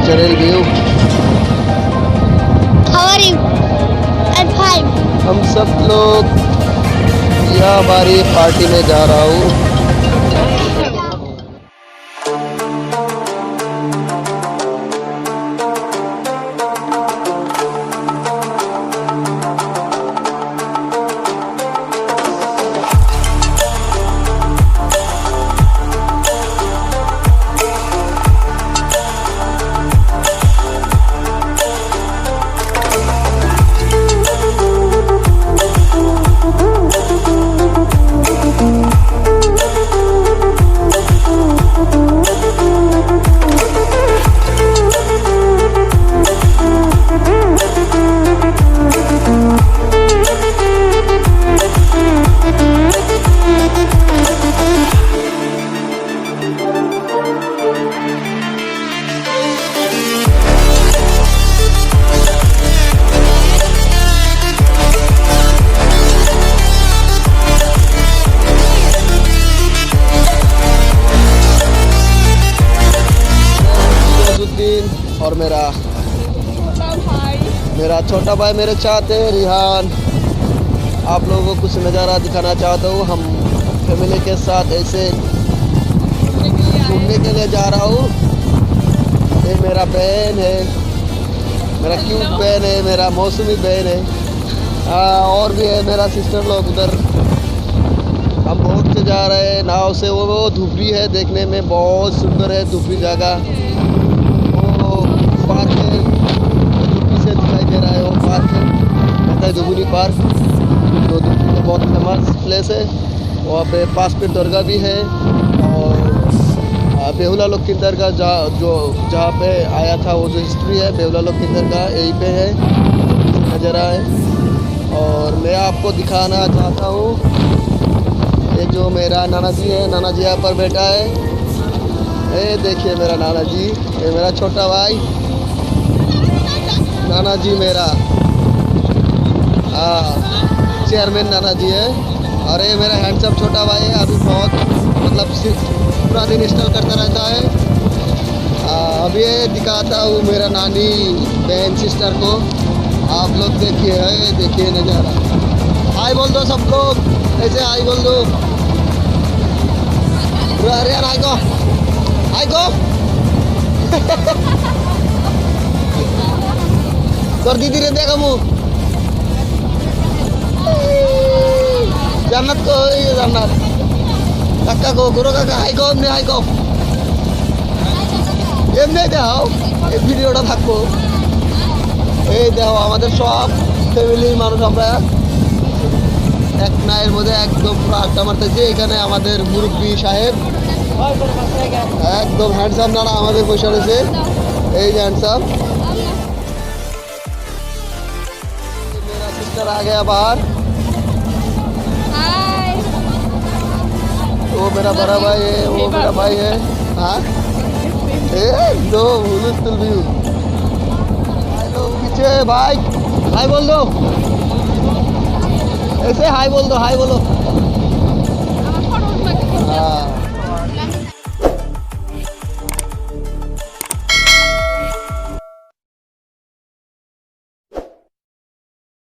Natural view. How are you? I'm fine. हम सब लोग यह बारी पार्टी में जा रहा हूँ। और मेरा छोटा भाई मेरे चाहते हैं रिहान। आप लोगों को कुछ नज़ारा दिखाना चाहता हूँ। हम फैमिली के साथ ऐसे घूमने के लिए जा रहा हूँ। ये मेरा बहन है, मेरा क्यूट बहन है, मेरा मौसमी बहन है। और भी है मेरा सिस्टर लोग उधर। हम बोट से जा रहे हैं, नाव से। वो धुपरी है, देखने में बहुत सुंदर है धुपरी जगह। पार्क है, धुपरी से दिखाई दे रहा है। वो पार्क है, कहता है धुबुनी पार्क। तो धुपरी में बहुत फेमस प्लेस है। वहाँ पे पासपेट दरगाह भी है। और बेहुला लोग की दरगाह जहाँ पे आया था वो जो हिस्ट्री है बेहुला लोग की दरगाह यहीं पे है, नज़ारा है। और मैं आपको दिखाना चाहता हूँ ये जो मेरा नाना जी है। नाना जी यहाँ पर बैठा है। ये देखिए मेरा नाना जी, ये मेरा छोटा भाई नाना जी मेरा। चेयरमैन नाना जी है। और ये मेरा हैंडसम छोटा भाई है। अभी बहुत मतलब पूरा दिन स्टॉल करता रहता है। अभी ये दिखाता हूँ मेरा नानी बहन सिस्टर को। आप लोग देखिए, है देखिए नज़ारा। हाय बोल दो सब लोग, ऐसे हाय बोल दो। अरे यार हाय को, हाय को। তোর দিদি রে দেখা মু জান্নাত কো, এই জান্নাত কাকা কো, গুরু কাকা হাই কো, এমনি হাই কো, এমনি দাও। এই ভিডিওটা থাকবো। এই দেখো আমাদের সব ফ্যামিলির মানুষ আমরা এক নায়ের মধ্যে একদম পুরো আড্ডা মারতেছি। এখানে আমাদের মুরব্বী সাহেব একদম হ্যান্ডসাম নানা আমাদের বসে রয়েছে। এই যে হ্যান্ডসাম आ गया बाहर। Hi. वो मेरा बड़ा भाई है, वो मेरा भाई है। हाँ दो व्यू। हेलो पीछे भाई, हाय बोल दो, ऐसे हाय बोल दो, हाय बोलो। हाँ